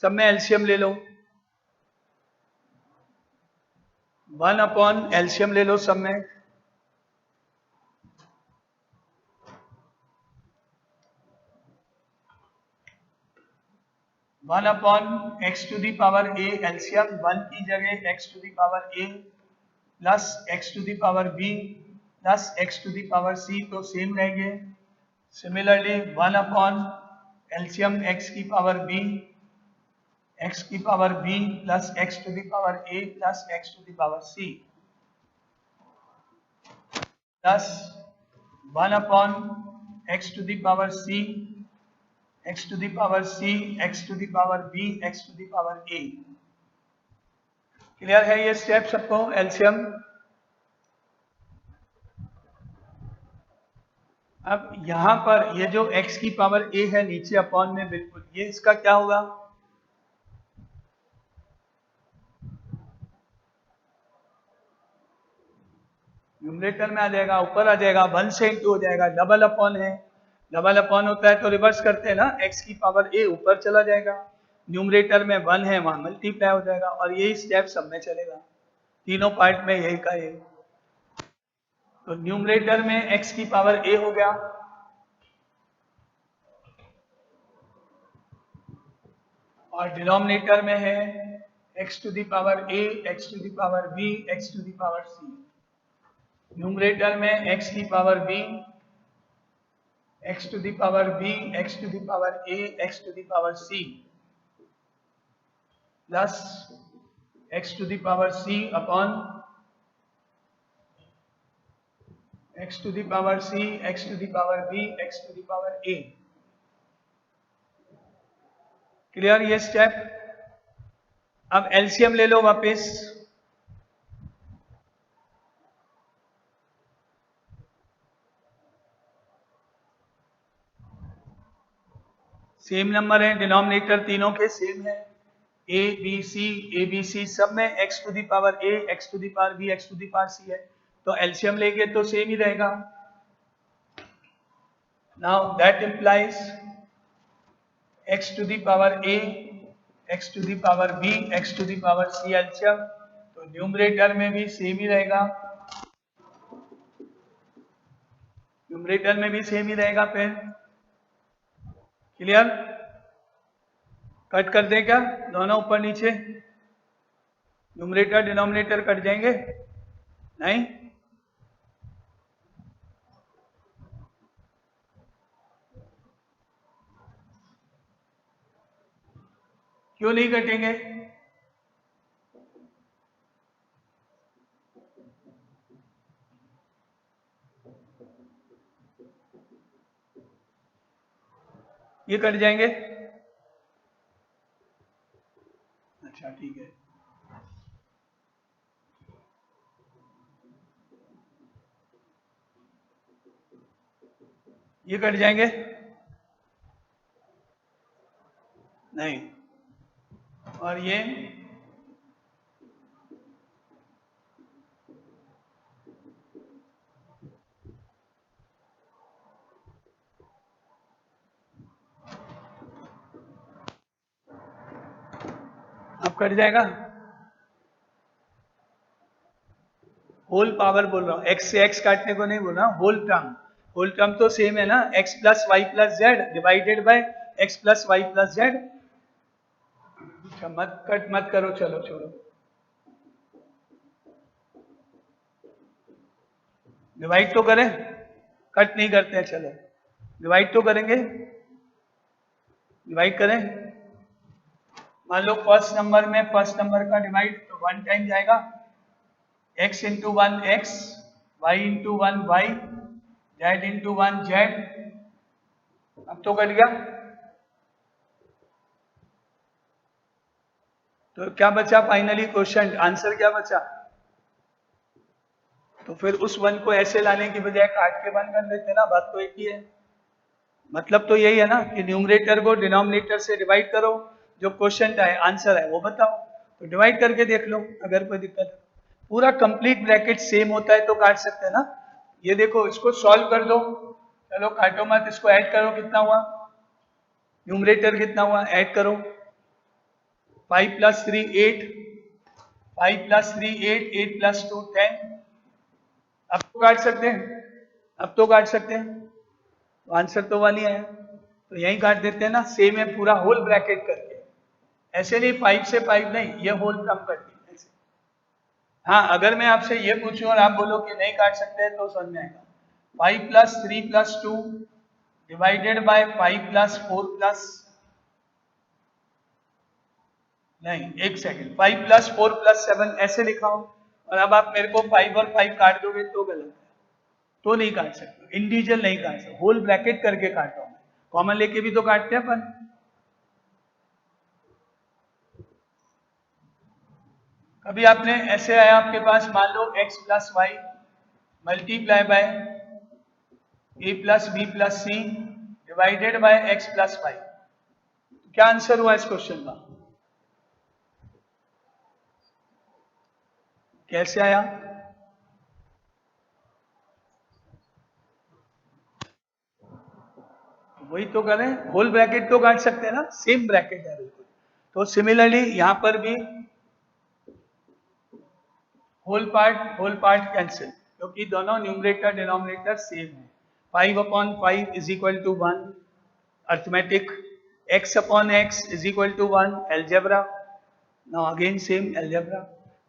सब में एलसीएम ले लो। 1 अपॉन एलसीएम ले लो सब में। 1 upon x to the power a LCM 1 की जगह x to the power a plus x to the power b plus x to the power c तो सेम रहेंगे। सिमिलरली 1 अपॉन एलसीएम x की power b x की power b plus x to the power a plus x to the power c plus 1 upon x to the power c x to the power c x to the power b x to the power a। Clear है ये step सबको? LCM. अब यहां पर ये जो x की power a है नीचे अपॉन में, बिल्कुल ये इसका क्या होगा? न्यूमरेटर में आ जाएगा, ऊपर आ जाएगा, 1 से इंटू हो जाएगा। डबल अपॉन है, डबल अपॉन होता है तो रिवर्स करते हैं ना, x की पावर a ऊपर चला जाएगा, न्यूमरेटर में 1 है वहां मल्टीप्लाई हो जाएगा, और यही स्टेप सब में चलेगा, तीनों पार्ट में यही का यही। तो न्यूमरेटर में x की पावर a हो गया, और डिनोमिनेटर में है x to the power a x to the power b x to the power c। Numerator में x की power b x to the power b x to the power a x to the power c plus x to the power c upon x to the power c x to the power b x to the power a। Clear ये step? अब LCM ले लो वापस। Same number है, denominator तीनों के same है। A B C सब में x to the power a, x to the power b, x to the power c है, तो एलसीएम लेंगे तो सेम ही रहेगा। Now that implies x to the power a, x to the power b, x to the power c LCM, तो numerator में भी सेम ही रहेगा, न्यूमरेटर में भी सेम ही रहेगा। फिर क्लियर? कट कर दें क्या दोनों ऊपर नीचे? न्यूमरेटर डिनोमिनेटर कट जाएंगे? नहीं? क्यों नहीं कटेंगे? ये कट जाएंगे? अच्छा ठीक है। ये कट जाएंगे? नहीं। और ये अब कट जाएगा? होल पावर बोल रहा हूँ, x से x काटने को नहीं बोल रहा हूँ, होल टर्म तो सेम है ना, x plus y plus z divided by x plus y plus z. अच्छा मत कट मत करो, चलो छोड़ो, डिवाइड तो करें, कट नहीं करते हैं, चलो डिवाइड तो करेंगे, डिवाइड करें। मान लो फर्स्ट नंबर का डिवाइड तो 1 टाइम जाएगा, x into 1 x, y into 1 y, z into 1 z। अब तो कट गया, तो क्या बचा फाइनली क्वेश्चन आंसर क्या बचा? तो फिर उस 1 को ऐसे लाने की बजाय काट के 1 कर देते ना, बात तो एक ही है। मतलब तो यही है ना कि न्यूमरेटर को डिनोमिनेटर से डिवाइड करो, जो क्वेश्चन है आंसर है वो बताओ, तो डिवाइड करके देख लो अगर कोई दिक्कत है। पूरा कंप्लीट ब्रैकेट सेम होता है तो काट सकते हैं ना। ये देखो इसको सॉल्व कर दो, चलो काटो मत, इसको ऐड करो, कितना हुआ न्यूमरेटर, कितना हुआ ऐड करो, 5 प्लस 3 8, 5 प्लस 3 8, 8 प्लस 2 10। अब तो काट सकते हैं, अब तो काट सकते हैं, तो आंसर तो 1 ही है, तो यही काट देते हैं ना, सेम है पूरा होल ब्रैकेट करके, ऐसे नहीं 5 से 5 नहीं, ये होल कम कर दी ऐसे। हाँ अगर मैं आपसे ये पूछूं और आप बोलो कि नहीं काट सकते तो समझ में आएगा। 5 plus 3 plus 2 divided by 5 plus 4 plus, नहीं एक सेकेंड, 5 प्लस 4 प्लस 7 ऐसे लिखा हो, और अब आप मेरे को 5 और 5 काट दोगे तो गलत है, तो नहीं काट सकते, इंडिविजुअल नहीं काट सकते, होल ब्रैकेट करके काटो, कॉमन लेके भी तो काटते हैं अपन। कभी आपने ऐसे आया आपके पास, मान लो x plus y multiply by a plus b plus c divided by x plus y, क्या आंसर हुआ इस क्वेश्चन का? कैसे आया? वही तो करें, होल ब्रैकेट तो काट सकते हैं ना, सेम ब्रैकेट है बिल्कुल, तो सिमिलरली यहां पर भी होल पार्ट कैंसिल, क्योंकि दोनों न्यूमरेटर डिनोमिनेटर सेम है। 5 upon 5 is equal to 1 arithmetic, x upon x is equal to 1 algebra, now again same algebra,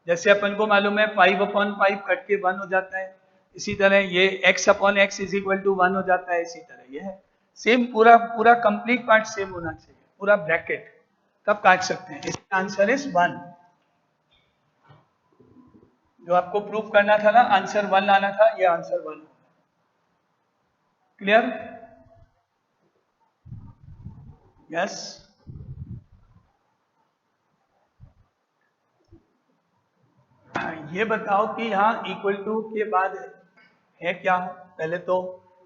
जैसे अपन को मालूम है 5 अपॉन 5 कट के 1 हो जाता है, इसी तरह ये x upon x is equal to 1 हो जाता है, इसी तरह ये है सेम, पूरा पूरा कंप्लीट पार्ट सेम होना चाहिए, पूरा ब्रैकेट, तब काट सकते हैं। इसका आंसर इज 1, जो आपको प्रूफ करना था ना, आंसर 1 लाना था, ये आंसर 1। क्लियर? यस। ये बताओ कि यहाँ इक्वल टू के बाद है क्या, पहले तो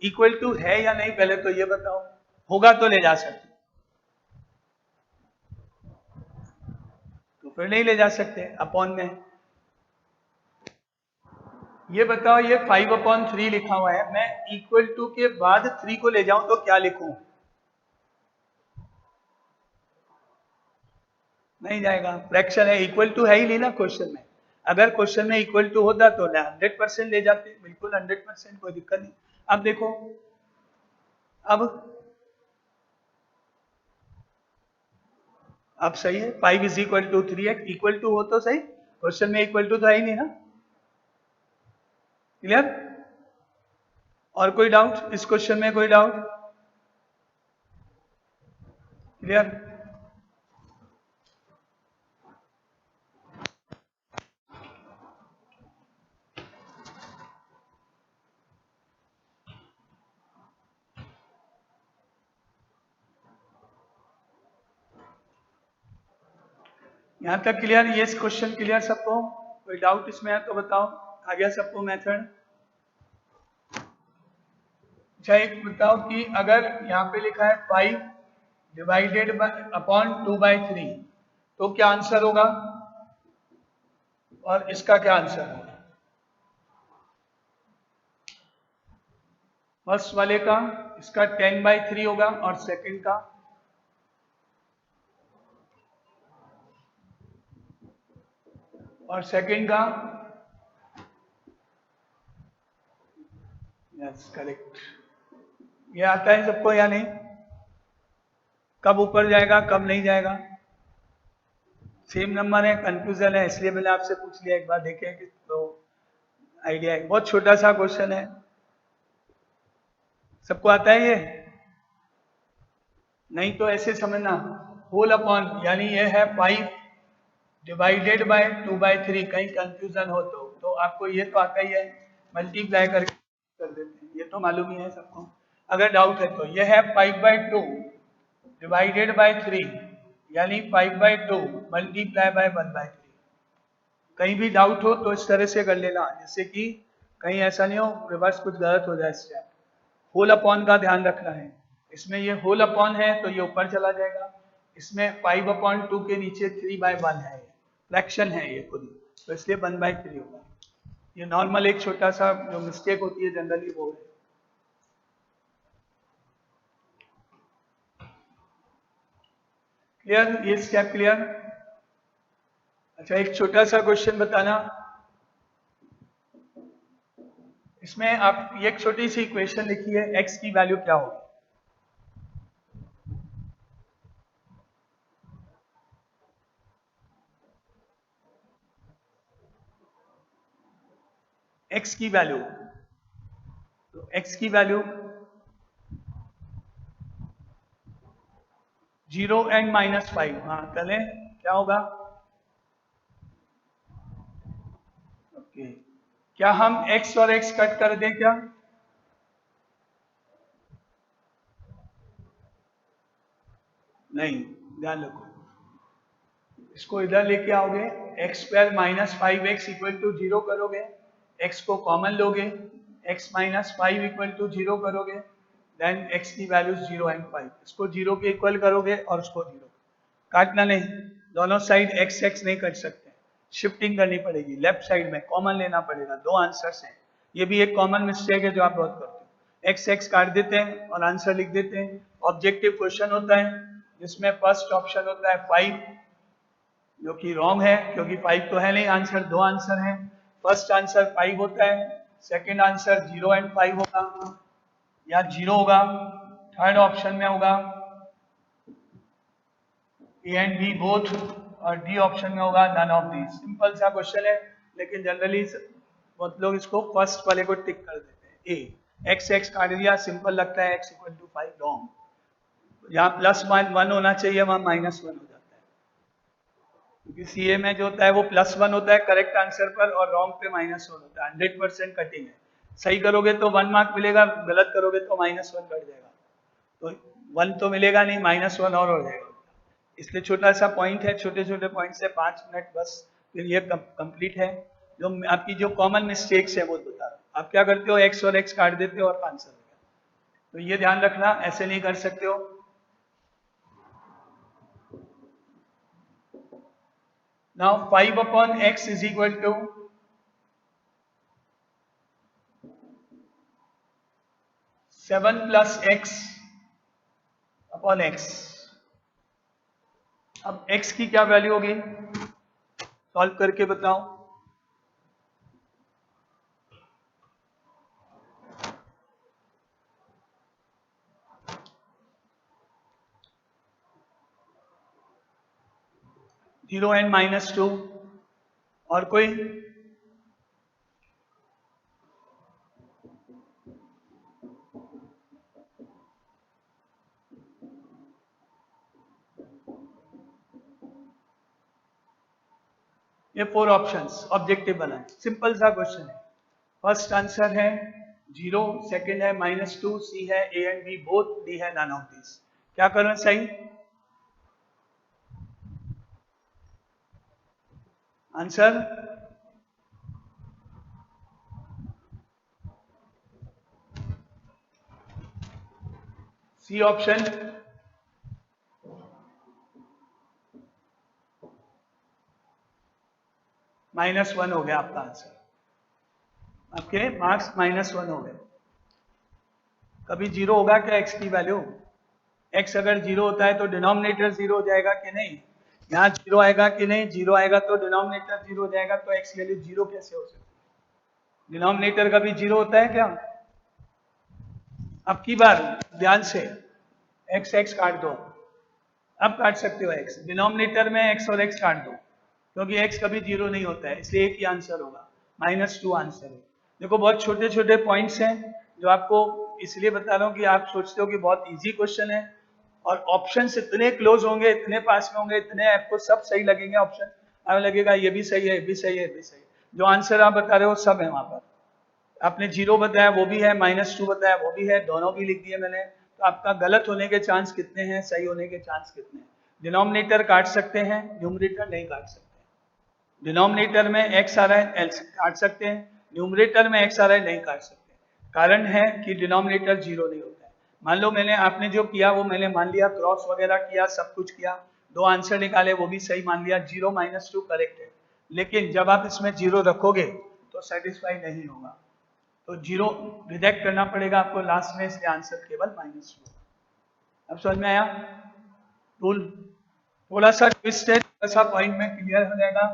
इक्वल टू है या नहीं, पहले तो ये बताओ, होगा तो ले जा सकते। फिर नहीं ले जा सकते अपॉन में। ये बताओ, ये 5/3 लिखा हुआ है, मैं इक्वल टू के बाद 3 को ले जाऊं तो क्या लिखूं? नहीं जाएगा, फ्रैक्शन है, इक्वल टू है ही नहीं ना क्वेश्चन में। अगर क्वेश्चन में इक्वल टू होता तो 100% ले जाते, बिल्कुल 100%, कोई दिक्कत नहीं। अब देखो, अब सही है, 5 is equal to 3x, equal to हो तो सही, क्वेश्चन में इक्वल टू तो है ही नहीं ना। क्लियर? और कोई डाउट इस क्वेश्चन में? कोई डाउट? क्लियर? यहां तक क्लियर? ये क्वेश्चन क्लियर सबको? कोई डाउट इसमें है तो बताओ। आ गया सबको मेथड? अच्छा, एक बताओ कि अगर यहाँ पे लिखा है 5 डिवाइडेड अपॉन 2/3, तो क्या आंसर होगा? और इसका क्या आंसर होगा? फर्स्ट वाले का, इसका 10/3 होगा, और सेकंड का का यस करेक्ट। ये आता है सबको या नहीं? कब ऊपर जाएगा कब नहीं जाएगा? सेम नंबर है, कंफ्यूजन है, इसलिए मैंने आपसे पूछ लिया, एक बार देखें कि तो आइडिया है। बहुत छोटा सा क्वेश्चन है, सबको आता है ये? नहीं तो ऐसे समझना, होल अपॉन, यानी ये है 5 डिवाइडेड बाय 2/3, कहीं कंफ्यूजन हो तो आपको ये तो आता ही है, मल्टीप्लाई करके कर देते हैं, ये तो मालूम ही है सबको। अगर डाउट है तो ये है 5/2 डिवाइडेड बाय 3, यानी 5/2 मल्टीप्लाई बाय 1/3। कहीं भी डाउट हो तो इस तरह से कर लेना, जिससे कि कहीं ऐसा नहीं हो रिवर्स कुछ गलत हो जाए स्टेप। होल अपॉन का ध्यान रखना है, इसमें ये होल अपॉन है तो ये ऊपर चला जाएगा, इसमें 5/2 के नीचे 3/1 है, फ्रैक्शन है ये खुद ही, तो इसलिए 1/3 होगा। ये नॉर्मल एक छोटा सा जो मिस्टेक होती है जनरली वो है। क्लियर? ये स्टेप क्लियर? अच्छा, एक छोटा सा क्वेश्चन बताना, इसमें आप ये एक छोटी सी इक्वेशन लिखी है, x की वैल्यू क्या होगी? x की वैल्यू, तो x की वैल्यू 0 एंड -5, हाँ चलें, क्या होगा? ओके, क्या हम x और x कट कर दें क्या? नहीं, ध्यान रखो, इसको इधर लेके आओगे, x² -5x इक्वल टू 0 करोगे, x को कॉमन लोगे, x -5 इक्वल टू 0 करोगे, देन x की वैल्यू 0 एंड 5, इसको 0 के इक्वल करोगे और उसको 0, काटना नहीं, दोनों साइड x x नहीं कट सकते, शिफ्टिंग करनी पड़ेगी, लेफ्ट साइड में कॉमन लेना पड़ेगा, दो आंसर्स हैं। ये भी एक कॉमन मिस्टेक है जो आप बहुत करते हो, x x काट देते हैं और आंसर लिख देते हैं। ऑब्जेक्टिव क्वेश्चन होता है जिसमें फर्स्ट ऑप्शन होता है 5, जो कि रॉन्ग है, क्योंकि 5 तो है नहीं आंसर, दो आंसर हैं। फर्स्ट आंसर 5 होता है, सेकंड आंसर 0 एंड 5 होगा, या 0 होगा, थर्ड ऑप्शन में होगा ए एंड बी बोथ, और डी ऑप्शन में होगा नन ऑफ दीज। सिंपल सा क्वेश्चन है, लेकिन जनरली बहुत लोग इसको फर्स्ट वाले को टिक कर देते हैं, ए। एक्स एक्स काट दिया, सिंपल लगता है, x इक्वल टू 5, रॉन्ग। यहाँ +1 होना चाहिए, वहां -1 हो जाता है, क्योंकि सीए में जो होता है वो +1 होता है करेक्ट आंसर पर, और रॉन्ग पे -1 होता है, 100% कटिंग है। सही करोगे तो 1 मार्क मिलेगा, गलत करोगे तो -1 कट जाएगा, तो 1 तो मिलेगा नहीं, -1 और हो जाएगा। इसलिए छोटा सा पॉइंट है, छोटे छोटे पॉइंट से 5 मिनट बस, फिर ये कंप्लीट है। जो आपकी जो कॉमन मिस्टेक्स है वो बता रहा हूं। आप क्या करते हो, x और x काट देते हो और आंसर हो गया, तो ये ध्यान रखना, ऐसे नहीं कर सकते हो। Now 5 upon x is equal to 7 plus x upon x। अब x की क्या वैल्यू होगी, सॉल्व करके बताओ। जीरो एंड -2 और कोई? ये 4 ऑप्शंस ऑब्जेक्टिव बनाए, सिंपल सा क्वेश्चन है। फर्स्ट आंसर है 0, सेकंड है -2, सी है A and B both, D है नन ऑफ दिस। क्या करना सही आंसर? C option. -1 हो गया आपका आंसर, आपके मार्क्स -1 हो गए। कभी 0 होगा क्या x की वैल्यू? x अगर 0 होता है तो डिनोमिनेटर 0 हो जाएगा कि नहीं? यहाँ 0 आएगा कि नहीं? 0 आएगा तो डिनोमिनेटर 0 हो जाएगा, तो x वैल्यू 0 कैसे हो सकती है? डिनोमिनेटर कभी 0 होता है क्या? अब की बार ध्यान से x काट दो, अब काट सकते हो x, डिनोमिनेटर में x और x काट दो, क्योंकि x कभी 0 नहीं होता है, इसलिए एक ही आंसर होगा, -2 आंसर है। देखो बहुत छोटे छोटे पॉइंट्स हैं जो आपको इसलिए बता रहा हूँ कि आप सोचते हो कि बहुत इजी क्वेश्चन है, और ऑप्शन इतने क्लोज होंगे, इतने पास में होंगे, इतने आपको सब सही लगेंगे ऑप्शन, हमें लगेगा ये भी सही है, ये भी सही है, ये भी सही है। जो आंसर आप बता रहे हो सब है वहां पर। आपने 0 बताया वो भी है, -2 बताया वो भी है, दोनों भी लिख दिए मैंने, तो आपका गलत होने के चांस कितने हैं, सही होने के चांस कितने हैं? डिनोमिनेटर काट सकते हैं, न्यूमरेटर नहीं काट सकते। डिनोमिनेटर में x आ रहा है, एल काट सकते हैं, न्यूमरेटर में x आ रहा है, नहीं काट सकते। कारण है कि डिनोमिनेटर 0 नहीं होता है। मान लो मैंने आपने जो किया वो मैंने मान लिया, क्रॉस वगैरह किया, सब कुछ किया, 2 आंसर निकाले, वो भी सही मान लिया, 0 -2 करेक्ट है, लेकिन जब आप इसमें 0 रखोगे तो सेटिस्फाई नहीं होगा, तो 0 रिजेक्ट करना पड़ेगा आपको लास्ट में, इसलिए आंसर केवल -2। अब समझ में आया रूल? थोड़ा सा ट्विस्ट है, थोड़ा सा पॉइंट में क्लियर हो जाएगा,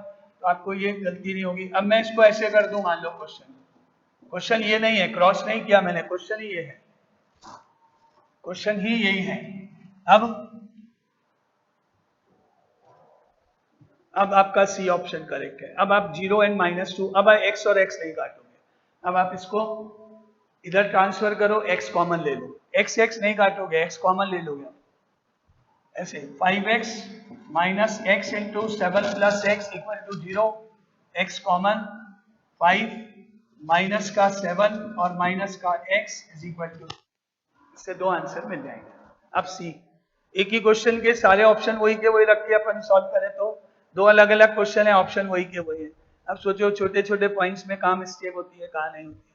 तो आपको ये गलती नहीं होगी। अब मैं इसको ऐसे कर दूं, मान लो क्वेश्चन ये नहीं है, क्रॉस नहीं किया मैंने, क्वेश्चन ही ये है, क्वेश्चन ही यही है। अब आपका सी ऑप्शन करेक्ट है। अब आप 0 एंड -2, अब x और x नहीं काटोगे, अब आप इसको इधर ट्रांसफर करो, x कॉमन ले लो, x नहीं काटोगे, x कॉमन ले लोगे, ऐसे 5x minus x into 7 plus x equal to 0, x common, 5 minus का 7 और माइनस का x इज इक्वल टू, इससे 2 आंसर मिल जाएंगे। अब सी, एक ही क्वेश्चन के सारे ऑप्शन वही के वही रख के अपन सॉल्व करें तो 2 अलग अलग क्वेश्चन है, ऑप्शन वही के वही है। अब सोचो छोटे छोटे पॉइंट्स में कहाँ मिस्टेक होती है, कहाँ नहीं होती है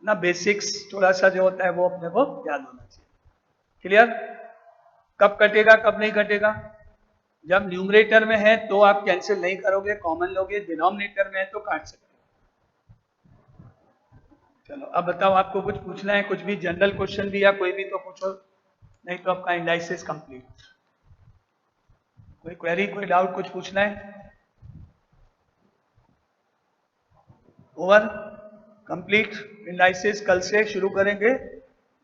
ना, बेसिक्स थोड़ा सा जो होता है वो अपने को याद होना चाहिए। क्लियर? कब कटेगा कब नहीं कटेगा? जब न्यूमरेटर में है तो आप कैंसिल नहीं करोगे, कॉमन लोगे, डिनोमिनेटर में है तो काट सकते हो। चलो अब बताओ, आपको कुछ पूछना है, कुछ भी जनरल क्वेश्चन भी या कोई भी तो पूछो, नहीं तो आपका एनालिसिस कंप्लीट। कोई क्वेरी, कोई डाउट, कुछ पूछना है? ओवर, कंप्लीट एनालिसिस कल से शुरू करेंगे।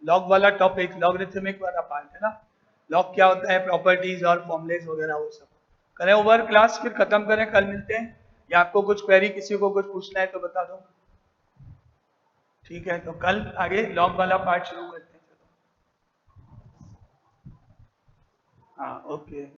लॉग वाला टॉपिक, लॉगरिथमिक वाला पार्ट है ना, लॉग क्या होता है, प्रॉपर्टीज और फॉर्मुलेज वगैरह वो सब करें ओवर क्लास, फिर खत्म करें, कल मिलते हैं। या आपको कुछ क्वेरी, किसी को कुछ पूछना है तो बता दो। ठीक है, तो कल आगे लॉग वाला पार्ट शुरू करते हैं। हाँ ओके।